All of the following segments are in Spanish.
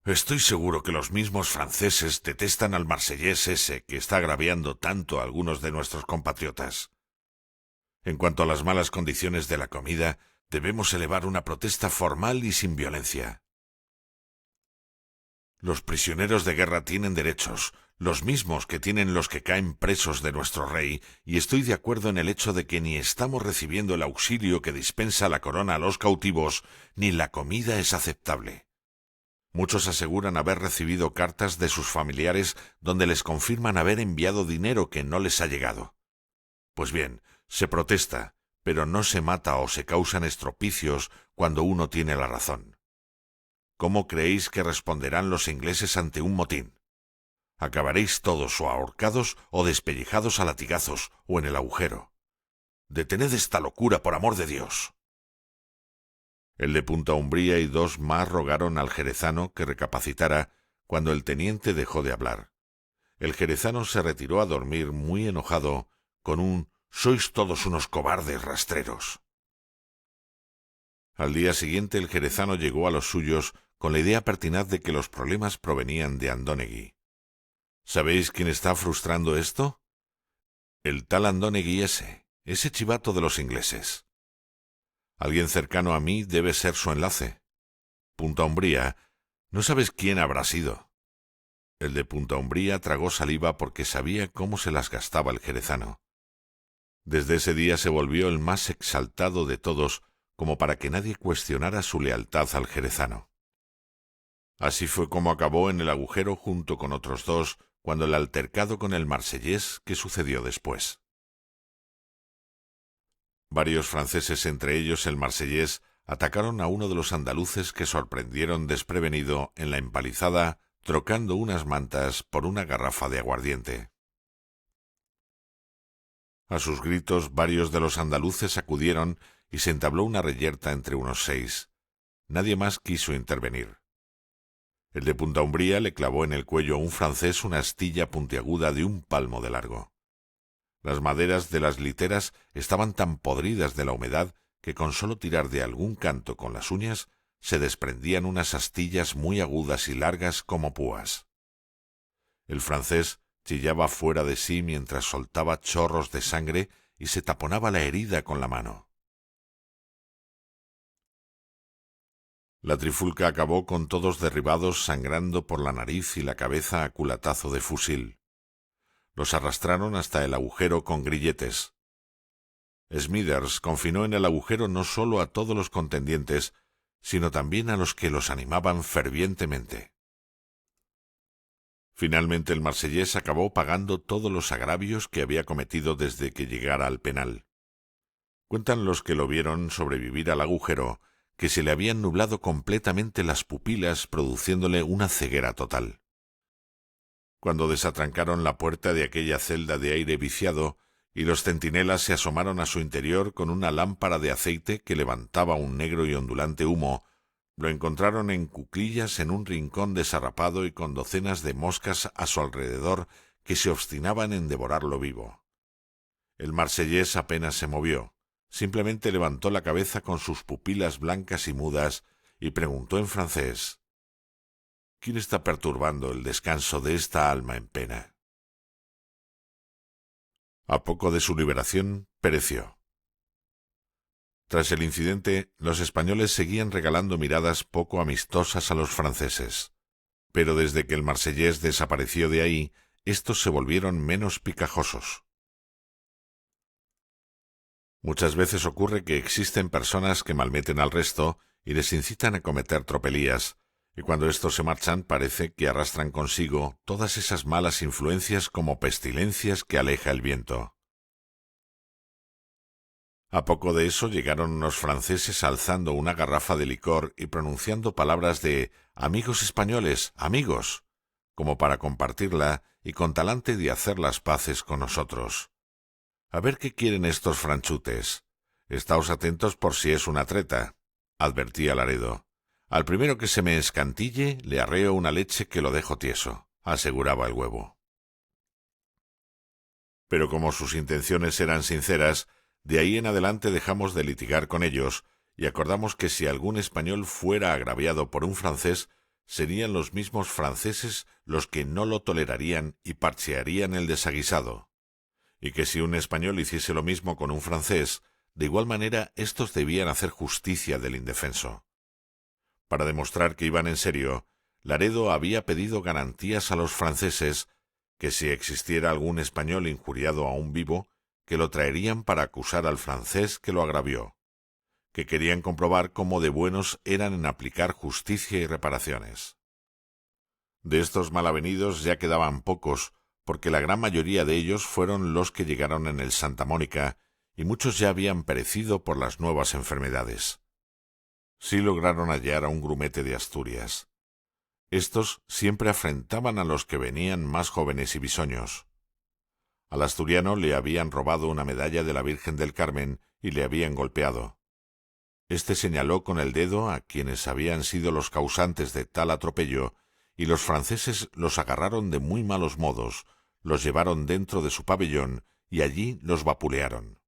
Estoy seguro que los mismos franceses detestan al marsellés ese que está agraviando tanto a algunos de nuestros compatriotas. En cuanto a las malas condiciones de la comida, debemos elevar una protesta formal y sin violencia. Los prisioneros de guerra tienen derechos, los mismos que tienen los que caen presos de nuestro rey, y estoy de acuerdo en el hecho de que ni estamos recibiendo el auxilio que dispensa la corona a los cautivos, ni la comida es aceptable. Muchos aseguran haber recibido cartas de sus familiares donde les confirman haber enviado dinero que no les ha llegado. Pues bien, se protesta, pero no se mata o se causan estropicios cuando uno tiene la razón. ¿Cómo creéis que responderán los ingleses ante un motín? Acabaréis todos o ahorcados o despellejados a latigazos o en el agujero. Detened esta locura, por amor de Dios. El de Punta Umbría y dos más rogaron al jerezano que recapacitara cuando el teniente dejó de hablar. El jerezano se retiró a dormir muy enojado con un «Sois todos unos cobardes rastreros». Al día siguiente el jerezano llegó a los suyos con la idea pertinaz de que los problemas provenían de Andonegui. ¿Sabéis quién está frustrando esto? El tal Andonegui ese chivato de los ingleses. Alguien cercano a mí debe ser su enlace. Punta Umbría, ¿no sabes quién habrá sido? El de Punta Umbría tragó saliva porque sabía cómo se las gastaba el jerezano. Desde ese día se volvió el más exaltado de todos, como para que nadie cuestionara su lealtad al jerezano. Así fue como acabó en el agujero junto con otros dos, cuando el altercado con el marsellés que sucedió después. Varios franceses, entre ellos el marsellés, atacaron a uno de los andaluces que sorprendieron desprevenido en la empalizada, trocando unas mantas por una garrafa de aguardiente. A sus gritos varios de los andaluces acudieron y se entabló una reyerta entre unos 6. Nadie más quiso intervenir. El de Punta Umbría le clavó en el cuello a un francés una astilla puntiaguda de un palmo de largo. Las maderas de las literas estaban tan podridas de la humedad que con solo tirar de algún canto con las uñas se desprendían unas astillas muy agudas y largas como púas. El francés chillaba fuera de sí mientras soltaba chorros de sangre y se taponaba la herida con la mano. La trifulca acabó con todos derribados sangrando por la nariz y la cabeza a culatazo de fusil. Los arrastraron hasta el agujero con grilletes. Smithers confinó en el agujero no solo a todos los contendientes, sino también a los que los animaban fervientemente. Finalmente el marsellés acabó pagando todos los agravios que había cometido desde que llegara al penal. Cuentan los que lo vieron sobrevivir al agujero que se le habían nublado completamente las pupilas, produciéndole una ceguera total. Cuando desatrancaron la puerta de aquella celda de aire viciado y los centinelas se asomaron a su interior con una lámpara de aceite que levantaba un negro y ondulante humo, lo encontraron en cuclillas en un rincón desarrapado y con docenas de moscas a su alrededor que se obstinaban en devorarlo vivo. El marsellés apenas se movió, simplemente levantó la cabeza con sus pupilas blancas y mudas y preguntó en francés: ¿Quién está perturbando el descanso de esta alma en pena? A poco de su liberación, pereció. Tras el incidente, los españoles seguían regalando miradas poco amistosas a los franceses, pero desde que el marsellés desapareció de ahí, estos se volvieron menos picajosos. Muchas veces ocurre que existen personas que malmeten al resto y les incitan a cometer tropelías, y cuando estos se marchan parece que arrastran consigo todas esas malas influencias como pestilencias que aleja el viento. A poco de eso llegaron unos franceses alzando una garrafa de licor y pronunciando palabras de «amigos españoles, amigos», como para compartirla y con talante de hacer las paces con nosotros. A ver qué quieren estos franchutes. Estáos atentos por si es una treta, advertía Laredo. Al primero que se me escantille le arreo una leche que lo dejo tieso, aseguraba el Huevo. Pero como sus intenciones eran sinceras, de ahí en adelante dejamos de litigar con ellos y acordamos que si algún español fuera agraviado por un francés, serían los mismos franceses los que no lo tolerarían y parchearían el desaguisado, y que si un español hiciese lo mismo con un francés, de igual manera éstos debían hacer justicia del indefenso. Para demostrar que iban en serio, Laredo había pedido garantías a los franceses que si existiera algún español injuriado aún vivo, que lo traerían para acusar al francés que lo agravió, que querían comprobar cómo de buenos eran en aplicar justicia y reparaciones. De estos malavenidos ya quedaban pocos, porque la gran mayoría de ellos fueron los que llegaron en el Santa Mónica, y muchos ya habían perecido por las nuevas enfermedades. Sí lograron hallar a un grumete de Asturias. Estos siempre afrentaban a los que venían más jóvenes y bisoños. Al asturiano le habían robado una medalla de la Virgen del Carmen y le habían golpeado. Este señaló con el dedo a quienes habían sido los causantes de tal atropello, y los franceses los agarraron de muy malos modos, los llevaron dentro de su pabellón y allí los vapulearon.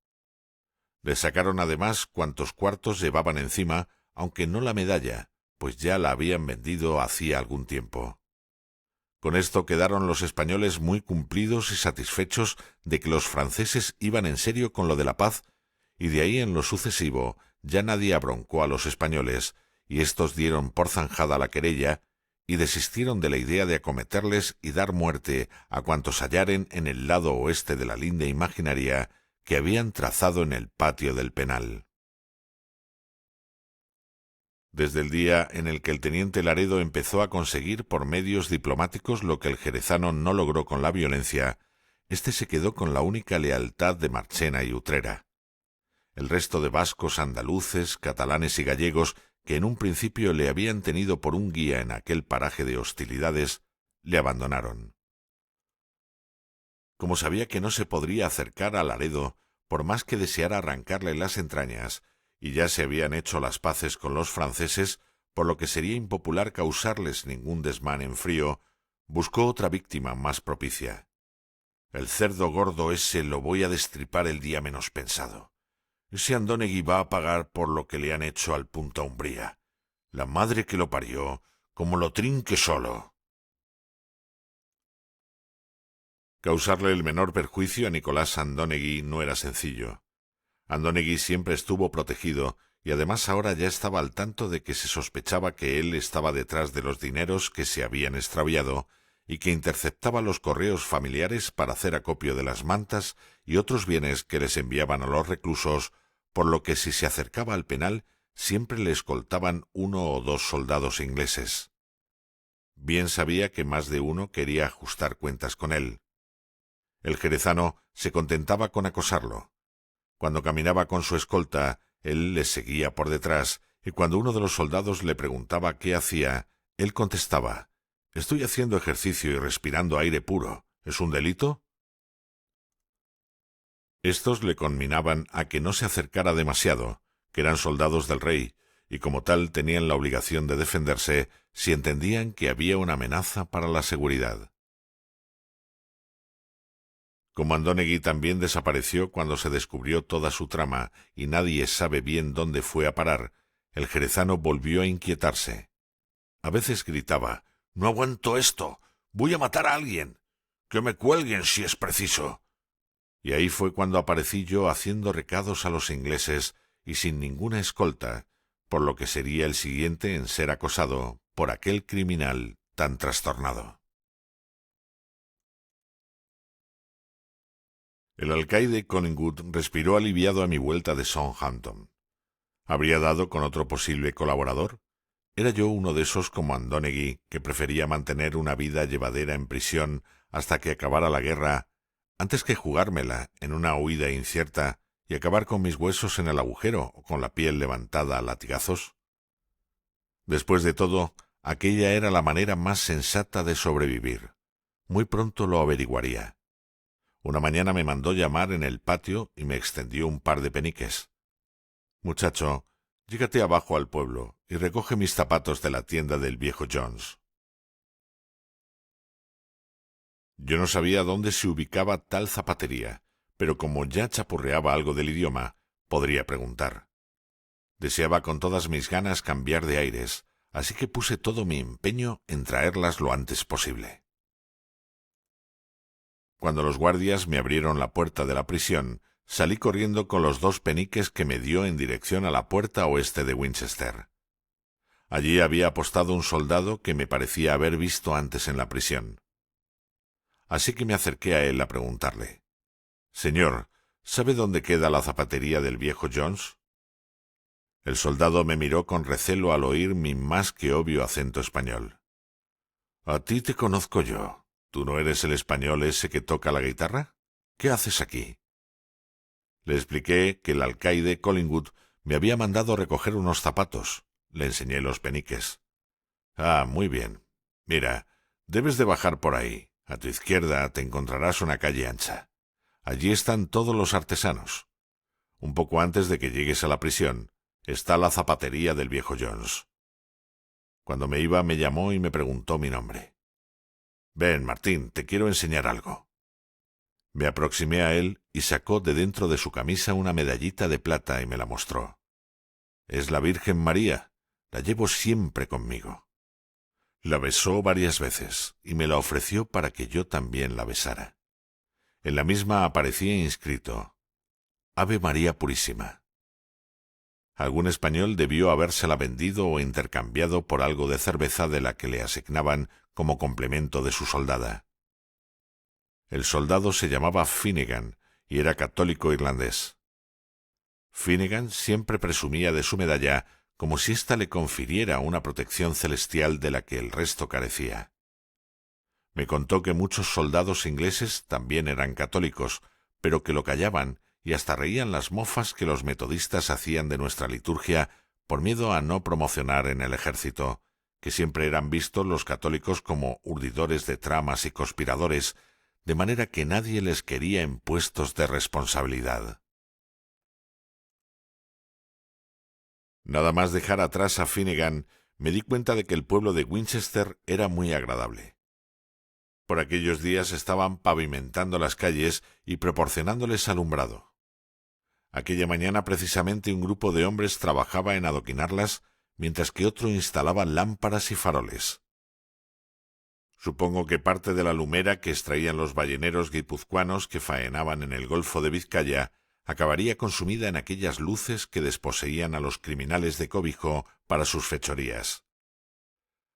Les sacaron además cuantos cuartos llevaban encima, aunque no la medalla, pues ya la habían vendido hacía algún tiempo. Con esto quedaron los españoles muy cumplidos y satisfechos de que los franceses iban en serio con lo de la paz, y de ahí en lo sucesivo ya nadie abroncó a los españoles, y éstos dieron por zanjada la querella, y desistieron de la idea de acometerles y dar muerte a cuantos hallaren en el lado oeste de la linde imaginaria que habían trazado en el patio del penal. Desde el día en el que el teniente Laredo empezó a conseguir por medios diplomáticos lo que el jerezano no logró con la violencia, éste se quedó con la única lealtad de Marchena y Utrera. El resto de vascos, andaluces, catalanes y gallegos, que en un principio le habían tenido por un guía en aquel paraje de hostilidades, le abandonaron. Como sabía que no se podría acercar a Laredo, por más que deseara arrancarle las entrañas, y ya se habían hecho las paces con los franceses, por lo que sería impopular causarles ningún desmán en frío, buscó otra víctima más propicia. El cerdo gordo ese lo voy a destripar el día menos pensado. Ese Andónegui va a pagar por lo que le han hecho al Punta Umbría. La madre que lo parió, como lo trinque solo. Causarle el menor perjuicio a Nicolás Andónegui no era sencillo. Andónegui siempre estuvo protegido, y además ahora ya estaba al tanto de que se sospechaba que él estaba detrás de los dineros que se habían extraviado, y que interceptaba los correos familiares para hacer acopio de las mantas y otros bienes que les enviaban a los reclusos, por lo que si se acercaba al penal siempre le escoltaban 1 o 2 soldados ingleses. Bien sabía que más de uno quería ajustar cuentas con él. El jerezano se contentaba con acosarlo. Cuando caminaba con su escolta, él le seguía por detrás, y cuando uno de los soldados le preguntaba qué hacía, él contestaba: «Estoy haciendo ejercicio y respirando aire puro. ¿Es un delito?». Estos le conminaban a que no se acercara demasiado, que eran soldados del rey, y como tal tenían la obligación de defenderse si entendían que había una amenaza para la seguridad. Como Andónegui también desapareció cuando se descubrió toda su trama y nadie sabe bien dónde fue a parar, el jerezano volvió a inquietarse. A veces gritaba: «¡No aguanto esto! ¡Voy a matar a alguien! ¡Que me cuelguen si es preciso!». Y ahí fue cuando aparecí yo haciendo recados a los ingleses y sin ninguna escolta, por lo que sería el siguiente en ser acosado por aquel criminal tan trastornado. El alcaide Collingwood respiró aliviado a mi vuelta de Southampton. ¿Habría dado con otro posible colaborador? ¿Era yo uno de esos como Andónegui, que prefería mantener una vida llevadera en prisión hasta que acabara la guerra, antes que jugármela en una huida incierta y acabar con mis huesos en el agujero o con la piel levantada a latigazos? Después de todo, aquella era la manera más sensata de sobrevivir. Muy pronto lo averiguaría. Una mañana me mandó llamar en el patio y me extendió un par de peniques. «Muchacho, llégate abajo al pueblo y recoge mis zapatos de la tienda del viejo Jones». Yo no sabía dónde se ubicaba tal zapatería, pero como ya chapurreaba algo del idioma, podría preguntar. Deseaba con todas mis ganas cambiar de aires, así que puse todo mi empeño en traerlas lo antes posible. Cuando los guardias me abrieron la puerta de la prisión, salí corriendo con los 2 peniques que me dio en dirección a la puerta oeste de Winchester. Allí había apostado un soldado que me parecía haber visto antes en la prisión. Así que me acerqué a él a preguntarle: «Señor, ¿sabe dónde queda la zapatería del viejo Jones?». El soldado me miró con recelo al oír mi más que obvio acento español. «A ti te conozco yo. ¿Tú no eres el español ese que toca la guitarra? ¿Qué haces aquí?». Le expliqué que el alcaide Collingwood me había mandado recoger unos zapatos. Le enseñé los peniques. «Ah, muy bien. Mira, debes de bajar por ahí. A tu izquierda te encontrarás una calle ancha. Allí están todos los artesanos. Un poco antes de que llegues a la prisión está la zapatería del viejo Jones». Cuando me iba me llamó y me preguntó mi nombre. «Ven, Martín, te quiero enseñar algo». Me aproximé a él y sacó de dentro de su camisa una medallita de plata y me la mostró. «Es la Virgen María. La llevo siempre conmigo». La besó varias veces y me la ofreció para que yo también la besara. En la misma aparecía inscrito: «Ave María Purísima». Algún español debió habérsela vendido o intercambiado por algo de cerveza de la que le asignaban como complemento de su soldada. El soldado se llamaba Finnegan y era católico irlandés. Finnegan siempre presumía de su medalla como si ésta le confiriera una protección celestial de la que el resto carecía. Me contó que muchos soldados ingleses también eran católicos, pero que lo callaban y hasta reían las mofas que los metodistas hacían de nuestra liturgia por miedo a no promocionar en el ejército, que siempre eran vistos los católicos como urdidores de tramas y conspiradores, de manera que nadie les quería en puestos de responsabilidad. Nada más dejar atrás a Finnegan, me di cuenta de que el pueblo de Winchester era muy agradable. Por aquellos días estaban pavimentando las calles y proporcionándoles alumbrado. Aquella mañana precisamente un grupo de hombres trabajaba en adoquinarlas, mientras que otro instalaba lámparas y faroles. Supongo que parte de la lumera que extraían los balleneros guipuzcoanos que faenaban en el Golfo de Vizcaya acabaría consumida en aquellas luces que desposeían a los criminales de cobijo para sus fechorías.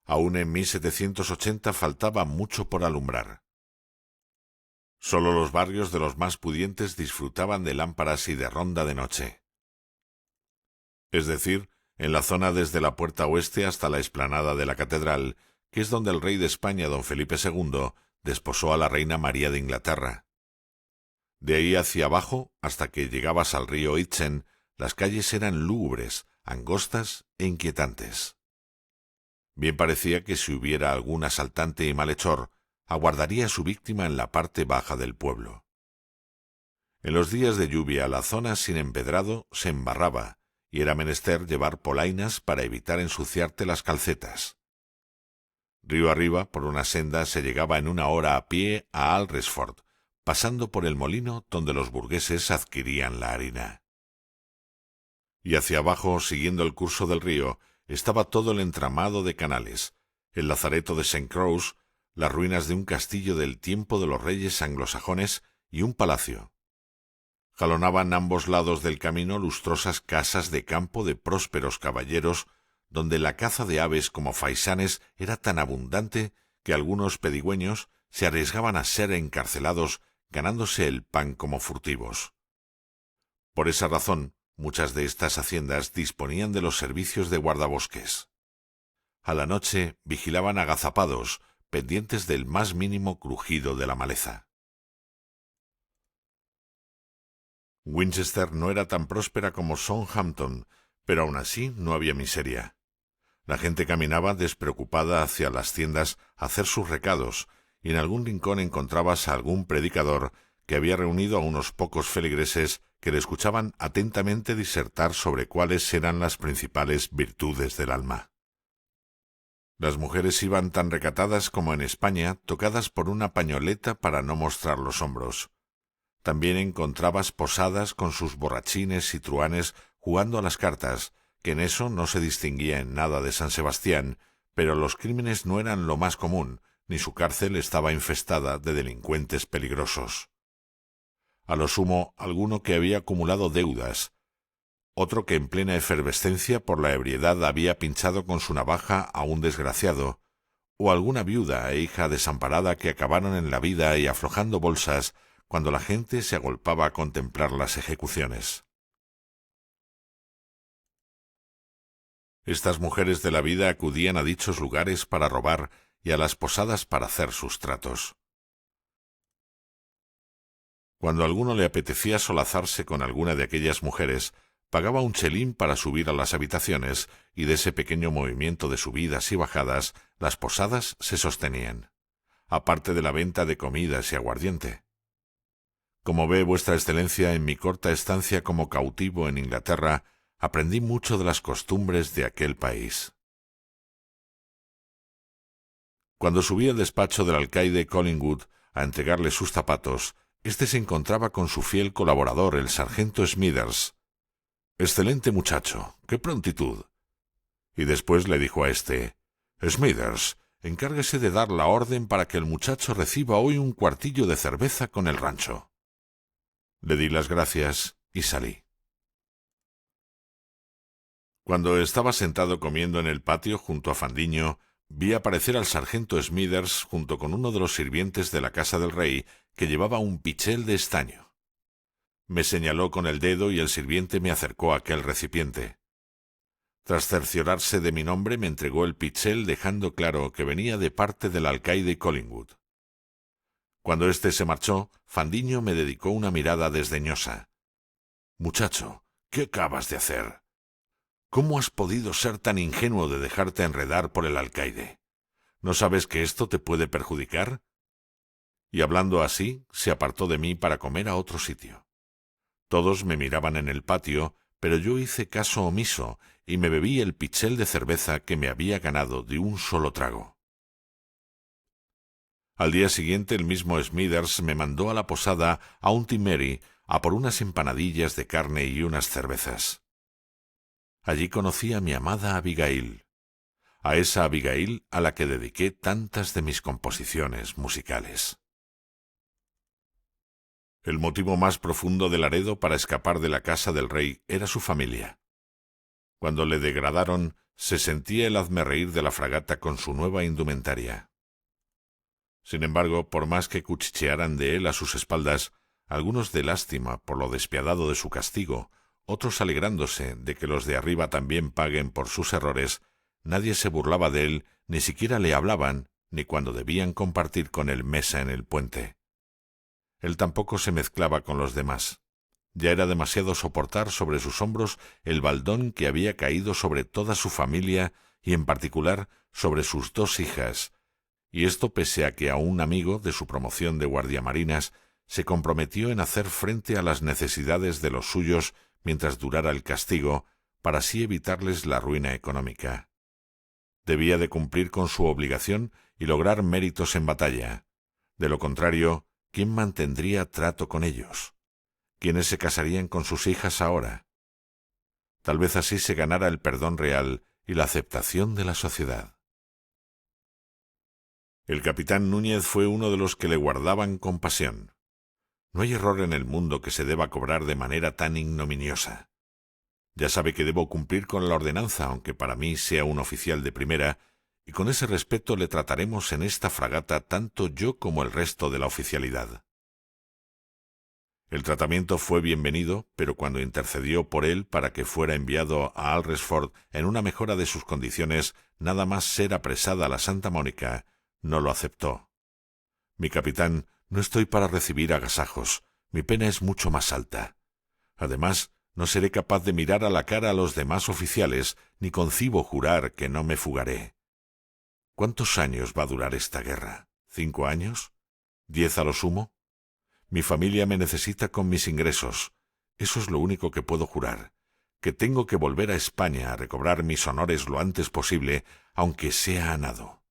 Aún en 1780 faltaba mucho por alumbrar. Solo los barrios de los más pudientes disfrutaban de lámparas y de ronda de noche. Es decir, en la zona desde la puerta oeste hasta la explanada de la catedral, que es donde el rey de España, don Felipe II, desposó a la reina María de Inglaterra. De ahí hacia abajo, hasta que llegabas al río Itchen, las calles eran lúgubres, angostas e inquietantes. Bien parecía que si hubiera algún asaltante y malhechor, aguardaría a su víctima en la parte baja del pueblo. En los días de lluvia la zona sin empedrado se embarraba, y era menester llevar polainas para evitar ensuciarte las calcetas. Río arriba, por una senda, se llegaba en una hora a pie a Alresford, pasando por el molino donde los burgueses adquirían la harina. Y hacia abajo, siguiendo el curso del río, estaba todo el entramado de canales, el lazareto de St. Croix, las ruinas de un castillo del tiempo de los reyes anglosajones y un palacio. Jalonaban ambos lados del camino lustrosas casas de campo de prósperos caballeros, donde la caza de aves como faisanes era tan abundante que algunos pedigüeños se arriesgaban a ser encarcelados ganándose el pan como furtivos. Por esa razón, muchas de estas haciendas disponían de los servicios de guardabosques. A la noche vigilaban agazapados, pendientes del más mínimo crujido de la maleza. Winchester no era tan próspera como Southampton, pero aún así no había miseria. La gente caminaba despreocupada hacia las tiendas a hacer sus recados, y en algún rincón encontrabas a algún predicador que había reunido a unos pocos feligreses que le escuchaban atentamente disertar sobre cuáles eran las principales virtudes del alma. Las mujeres iban tan recatadas como en España, tocadas por una pañoleta para no mostrar los hombros. También encontrabas posadas con sus borrachines y truhanes jugando a las cartas, que en eso no se distinguía en nada de San Sebastián, pero los crímenes no eran lo más común, ni su cárcel estaba infestada de delincuentes peligrosos. A lo sumo, alguno que había acumulado deudas, otro que en plena efervescencia por la ebriedad había pinchado con su navaja a un desgraciado, o alguna viuda e hija desamparada que acabaron en la vida y aflojando bolsas cuando la gente se agolpaba a contemplar las ejecuciones. Estas mujeres de la vida acudían a dichos lugares para robar y a las posadas para hacer sus tratos. Cuando a alguno le apetecía solazarse con alguna de aquellas mujeres, pagaba un chelín para subir a las habitaciones, y de ese pequeño movimiento de subidas y bajadas, las posadas se sostenían, aparte de la venta de comidas y aguardiente. Como ve vuestra excelencia, en mi corta estancia como cautivo en Inglaterra, aprendí mucho de las costumbres de aquel país. Cuando subí al despacho del alcaide Collingwood a entregarle sus zapatos, éste se encontraba con su fiel colaborador, el sargento Smithers. «Excelente muchacho, qué prontitud». Y después le dijo a éste: «Smithers, encárguese de dar la orden para que el muchacho reciba hoy un cuartillo de cerveza con el rancho». Le di las gracias y salí. Cuando estaba sentado comiendo en el patio junto a Fandiño, vi aparecer al sargento Smithers junto con uno de los sirvientes de la casa del rey, que llevaba un pichel de estaño. Me señaló con el dedo y el sirviente me acercó a aquel recipiente. Tras cerciorarse de mi nombre, me entregó el pichel, dejando claro que venía de parte del alcaide Collingwood. Cuando éste se marchó, Fandiño me dedicó una mirada desdeñosa. «Muchacho, ¿qué acabas de hacer? ¿Cómo has podido ser tan ingenuo de dejarte enredar por el alcaide? ¿No sabes que esto te puede perjudicar?» Y hablando así, se apartó de mí para comer a otro sitio. Todos me miraban en el patio, pero yo hice caso omiso y me bebí el pichel de cerveza que me había ganado de un solo trago. Al día siguiente el mismo Smithers me mandó a la posada a Auntie Mary a por unas empanadillas de carne y unas cervezas. Allí conocí a mi amada Abigail, a esa Abigail a la que dediqué tantas de mis composiciones musicales. El motivo más profundo de Laredo para escapar de la casa del rey era su familia. Cuando le degradaron, se sentía el hazmerreír de la fragata con su nueva indumentaria. Sin embargo, por más que cuchichearan de él a sus espaldas, algunos de lástima por lo despiadado de su castigo, otros alegrándose de que los de arriba también paguen por sus errores, nadie se burlaba de él, ni siquiera le hablaban, ni cuando debían compartir con él mesa en el puente. Él tampoco se mezclaba con los demás. Ya era demasiado soportar sobre sus hombros el baldón que había caído sobre toda su familia y en particular sobre sus 2 hijas, y esto pese a que a un amigo de su promoción de guardiamarinas se comprometió en hacer frente a las necesidades de los suyos mientras durara el castigo, para así evitarles la ruina económica. Debía de cumplir con su obligación y lograr méritos en batalla. De lo contrario, ¿quién mantendría trato con ellos? ¿Quiénes se casarían con sus hijas ahora? Tal vez así se ganara el perdón real y la aceptación de la sociedad. El capitán Núñez fue uno de los que le guardaban compasión. No hay error en el mundo que se deba cobrar de manera tan ignominiosa. Ya sabe que debo cumplir con la ordenanza, aunque para mí sea un oficial de primera, y con ese respeto le trataremos en esta fragata tanto yo como el resto de la oficialidad. El tratamiento fue bienvenido, pero cuando intercedió por él para que fuera enviado a Alresford en una mejora de sus condiciones, nada más ser apresada a la Santa Mónica, no lo aceptó. «Mi capitán, no estoy para recibir agasajos. Mi pena es mucho más alta. Además, no seré capaz de mirar a la cara a los demás oficiales, ni concibo jurar que no me fugaré. ¿Cuántos años va a durar esta guerra? ¿5 años? ¿10 a lo sumo? Mi familia me necesita con mis ingresos. Eso es lo único que puedo jurar, que tengo que volver a España a recobrar mis honores lo antes posible, aunque sea a nado».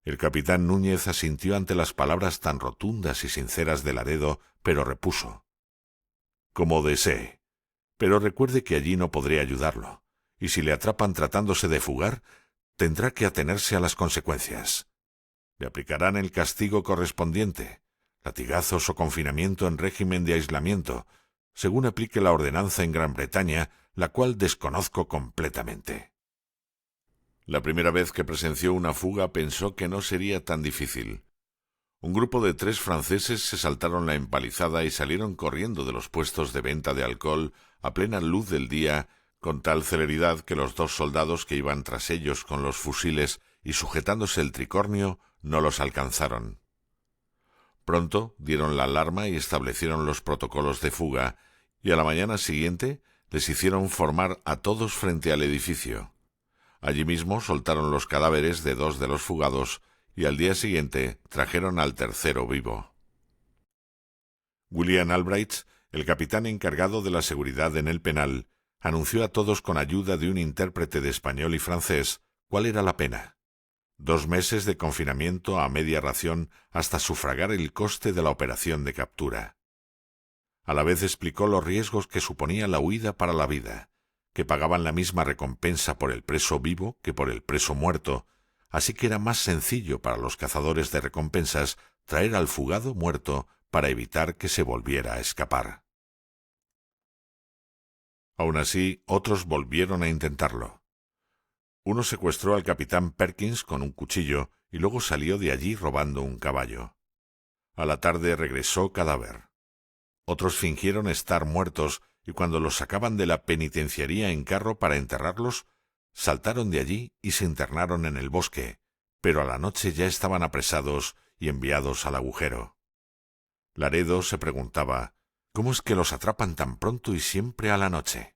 El capitán Núñez asintió ante las palabras tan rotundas y sinceras de Laredo, pero repuso: «Como desee. Pero recuerde que allí no podré ayudarlo, y si le atrapan tratándose de fugar, tendrá que atenerse a las consecuencias. Le aplicarán el castigo correspondiente, latigazos o confinamiento en régimen de aislamiento, según aplique la ordenanza en Gran Bretaña, la cual desconozco completamente. La primera vez que presenció una fuga pensó que no sería tan difícil. Un grupo de 3 franceses se saltaron la empalizada y salieron corriendo de los puestos de venta de alcohol a plena luz del día, con tal celeridad que los 2 soldados que iban tras ellos con los fusiles y sujetándose el tricornio no los alcanzaron. Pronto dieron la alarma y establecieron los protocolos de fuga, y a la mañana siguiente les hicieron formar a todos frente al edificio. Allí mismo soltaron los cadáveres de 2 de los fugados y al día siguiente trajeron al tercero vivo. William Albright, el capitán encargado de la seguridad en el penal, anunció a todos con ayuda de un intérprete de español y francés cuál era la pena: 2 meses de confinamiento a media ración hasta sufragar el coste de la operación de captura. A la vez explicó los riesgos que suponía la huida para la vida, que pagaban la misma recompensa por el preso vivo que por el preso muerto, así que era más sencillo para los cazadores de recompensas traer al fugado muerto para evitar que se volviera a escapar. Aun así, otros volvieron a intentarlo. Uno secuestró al capitán Perkins con un cuchillo y luego salió de allí robando un caballo. A la tarde regresó cadáver. Otros fingieron estar muertos y cuando los sacaban de la penitenciaría en carro para enterrarlos, saltaron de allí y se internaron en el bosque, pero a la noche ya estaban apresados y enviados al agujero. Laredo se preguntaba: ¿cómo es que los atrapan tan pronto y siempre a la noche?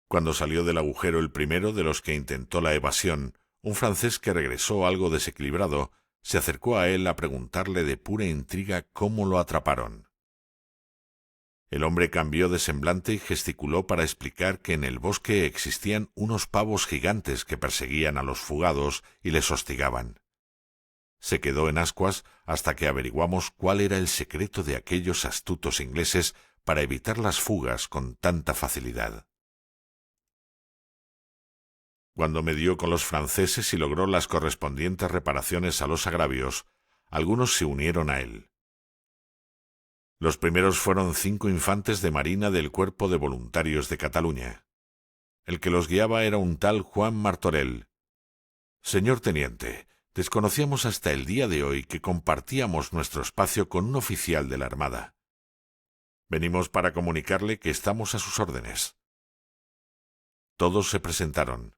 Cuando salió del agujero el primero de los que intentó la evasión, un francés que regresó algo desequilibrado se acercó a él a preguntarle de pura intriga cómo lo atraparon. El hombre cambió de semblante y gesticuló para explicar que en el bosque existían unos pavos gigantes que perseguían a los fugados y les hostigaban. Se quedó en ascuas hasta que averiguamos cuál era el secreto de aquellos astutos ingleses para evitar las fugas con tanta facilidad. Cuando medió con los franceses y logró las correspondientes reparaciones a los agravios, algunos se unieron a él. Los primeros fueron 5 infantes de marina del Cuerpo de Voluntarios de Cataluña. El que los guiaba era un tal Juan Martorell. Señor teniente, desconocíamos hasta el día de hoy que compartíamos nuestro espacio con un oficial de la Armada. Venimos para comunicarle que estamos a sus órdenes. Todos se presentaron.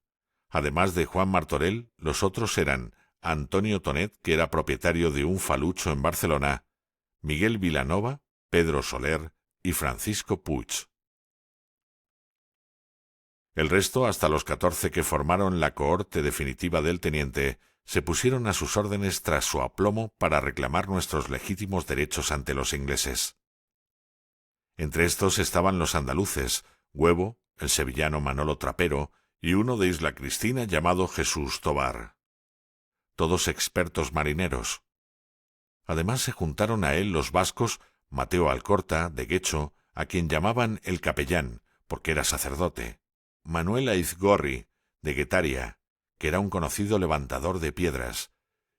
Además de Juan Martorell, los otros eran Antonio Tonet, que era propietario de un falucho en Barcelona, Miguel Vilanova, Pedro Soler y Francisco Puig. El resto, hasta los 14 que formaron la cohorte definitiva del teniente, se pusieron a sus órdenes tras su aplomo para reclamar nuestros legítimos derechos ante los ingleses. Entre estos estaban los andaluces, Huevo, el sevillano Manolo Trapero y uno de Isla Cristina llamado Jesús Tobar. Todos expertos marineros. Además se juntaron a él los vascos Mateo Alcorta, de Guecho, a quien llamaban el capellán, porque era sacerdote, Manuel Aizgorri, de Guetaria, que era un conocido levantador de piedras,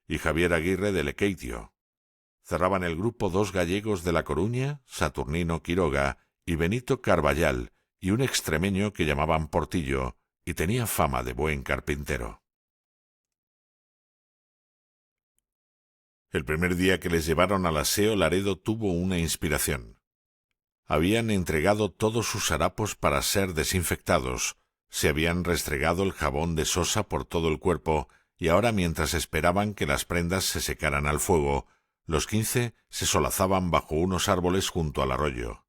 y Javier Aguirre de Lequeitio. Cerraban el grupo 2 gallegos de La Coruña, Saturnino Quiroga y Benito Carballal, y un extremeño que llamaban Portillo, y tenía fama de buen carpintero. El primer día que les llevaron al aseo, Laredo tuvo una inspiración. Habían entregado todos sus harapos para ser desinfectados, se habían restregado el jabón de sosa por todo el cuerpo, y ahora, mientras esperaban que las prendas se secaran al fuego, los 15 se solazaban bajo unos árboles junto al arroyo.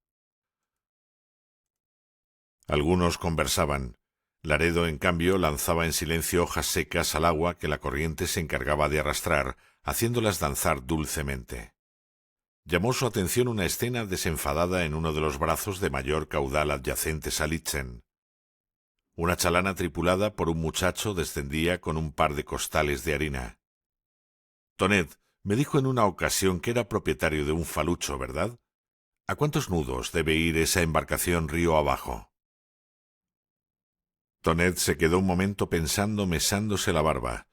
Algunos conversaban. Laredo, en cambio, lanzaba en silencio hojas secas al agua que la corriente se encargaba de arrastrar, haciéndolas danzar dulcemente. Llamó su atención una escena desenfadada en uno de los brazos de mayor caudal adyacentes a Litzen. Una chalana tripulada por un muchacho descendía con un par de costales de harina. Tonet me dijo en una ocasión que era propietario de un falucho, ¿verdad? ¿A cuántos nudos debe ir esa embarcación río abajo? Tonet se quedó un momento pensando, mesándose la barba.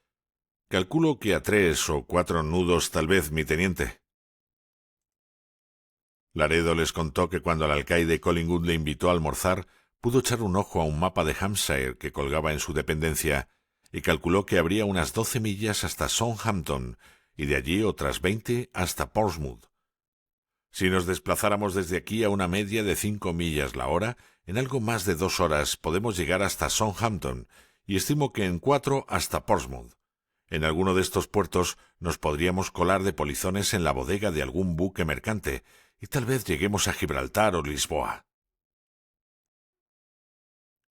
Calculo que a 3 o 4 nudos tal vez, mi teniente. Laredo les contó que cuando el alcaide Collingwood le invitó a almorzar, pudo echar un ojo a un mapa de Hampshire que colgaba en su dependencia, y calculó que habría unas 12 millas hasta Southampton, y de allí otras 20 hasta Portsmouth. Si nos desplazáramos desde aquí a una media de 5 millas la hora, en algo más de 2 horas podemos llegar hasta Southampton, y estimo que en 4 hasta Portsmouth. En alguno de estos puertos nos podríamos colar de polizones en la bodega de algún buque mercante, y tal vez lleguemos a Gibraltar o Lisboa.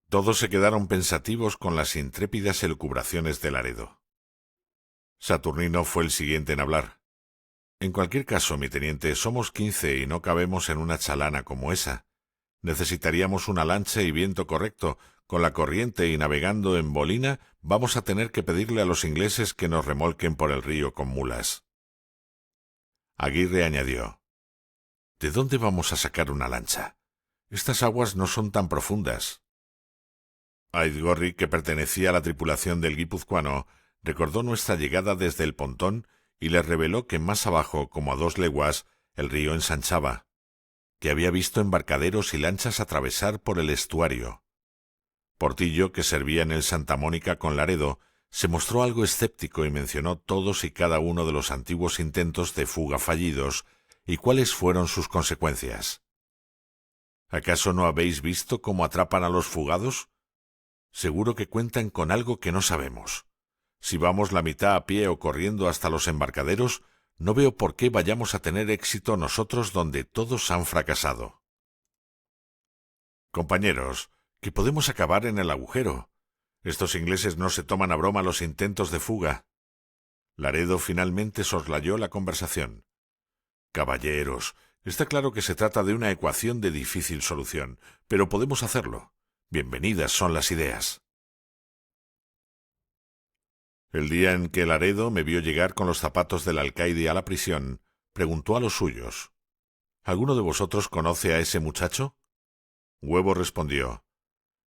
Todos se quedaron pensativos con las intrépidas elucubraciones de Laredo. Saturnino fue el siguiente en hablar. En cualquier caso, mi teniente, somos 15 y no cabemos en una chalana como esa. Necesitaríamos una lancha y viento correcto. Con la corriente y navegando en bolina, vamos a tener que pedirle a los ingleses que nos remolquen por el río con mulas. Aguirre añadió: ¿De dónde vamos a sacar una lancha? Estas aguas no son tan profundas. Aizgorri, que pertenecía a la tripulación del guipuzcoano, recordó nuestra llegada desde el pontón y les reveló que más abajo, como a 2 leguas, el río ensanchaba, que había visto embarcaderos y lanchas atravesar por el estuario. Portillo, que servía en el Santa Mónica con Laredo, se mostró algo escéptico y mencionó todos y cada uno de los antiguos intentos de fuga fallidos y cuáles fueron sus consecuencias. ¿Acaso no habéis visto cómo atrapan a los fugados? Seguro que cuentan con algo que no sabemos. Si vamos la mitad a pie o corriendo hasta los embarcaderos, no veo por qué vayamos a tener éxito nosotros donde todos han fracasado. Compañeros, que podemos acabar en el agujero. Estos ingleses no se toman a broma los intentos de fuga. Laredo finalmente soslayó la conversación. Caballeros, está claro que se trata de una ecuación de difícil solución, pero podemos hacerlo. Bienvenidas son las ideas. El día en que Laredo me vio llegar con los zapatos del alcaide a la prisión, preguntó a los suyos: ¿Alguno de vosotros conoce a ese muchacho? Huevo respondió: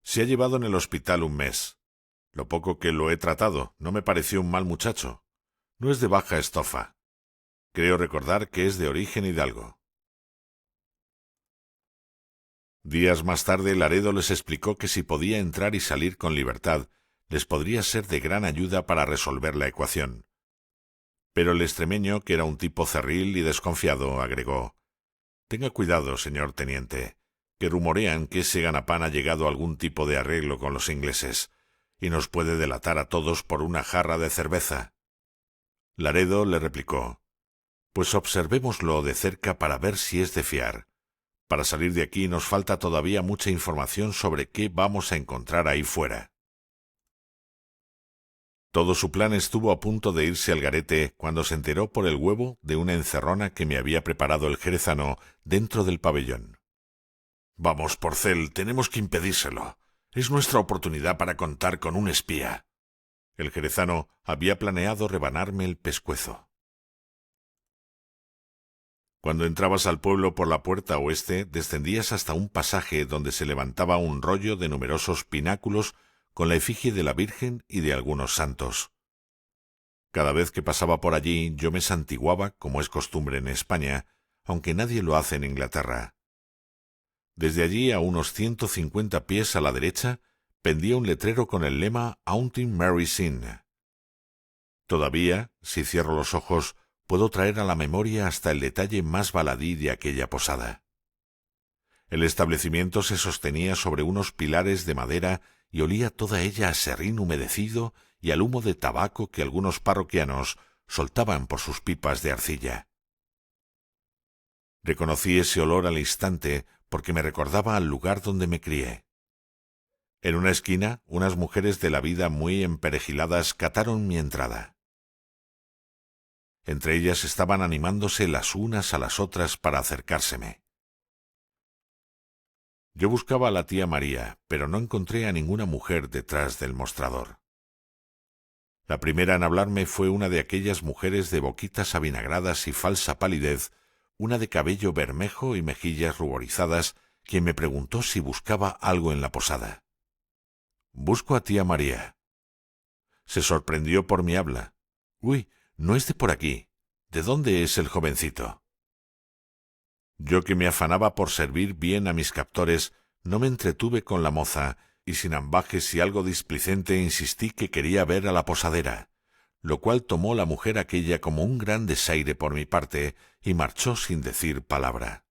Se ha llevado en el hospital un mes. Lo poco que lo he tratado, no me pareció un mal muchacho. No es de baja estofa. Creo recordar que es de origen hidalgo. Días más tarde, Laredo les explicó que si podía entrar y salir con libertad, les podría ser de gran ayuda para resolver la ecuación. Pero el extremeño, que era un tipo cerril y desconfiado, agregó: Tenga cuidado, señor teniente, que rumorean que ese ganapán ha llegado a algún tipo de arreglo con los ingleses, y nos puede delatar a todos por una jarra de cerveza. Laredo le replicó: Pues observémoslo de cerca para ver si es de fiar. Para salir de aquí nos falta todavía mucha información sobre qué vamos a encontrar ahí fuera. Todo su plan estuvo a punto de irse al garete cuando se enteró por el huevo de una encerrona que me había preparado el jerezano dentro del pabellón. Vamos, Porcel, tenemos que impedírselo. Es nuestra oportunidad para contar con un espía. El jerezano había planeado rebanarme el pescuezo. Cuando entrabas al pueblo por la puerta oeste, descendías hasta un pasaje donde se levantaba un rollo de numerosos pináculos con la efigie de la Virgen y de algunos santos. Cada vez que pasaba por allí yo me santiguaba, como es costumbre en España, aunque nadie lo hace en Inglaterra. Desde allí, a unos 150 pies a la derecha, pendía un letrero con el lema Haunting Mary's Inn. Todavía, si cierro los ojos, puedo traer a la memoria hasta el detalle más baladí de aquella posada. El establecimiento se sostenía sobre unos pilares de madera y olía toda ella a serrín humedecido y al humo de tabaco que algunos parroquianos soltaban por sus pipas de arcilla. Reconocí ese olor al instante porque me recordaba al lugar donde me crié. En una esquina, unas mujeres de la vida muy emperejiladas cataron mi entrada. Entre ellas estaban animándose las unas a las otras para acercárseme. Yo buscaba a la tía María, pero no encontré a ninguna mujer detrás del mostrador. La primera en hablarme fue una de aquellas mujeres de boquitas avinagradas y falsa palidez, una de cabello bermejo y mejillas ruborizadas, quien me preguntó si buscaba algo en la posada. «Busco a tía María». Se sorprendió por mi habla. «Uy, no es de por aquí. ¿De dónde es el jovencito?» Yo, que me afanaba por servir bien a mis captores, no me entretuve con la moza, y sin ambajes y algo displicente insistí que quería ver a la posadera, lo cual tomó la mujer aquella como un gran desaire por mi parte y marchó sin decir palabra.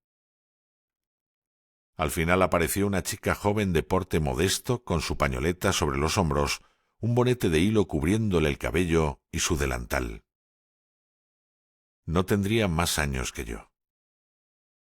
Al final apareció una chica joven de porte modesto, con su pañoleta sobre los hombros, un bonete de hilo cubriéndole el cabello y su delantal. No tendría más años que yo.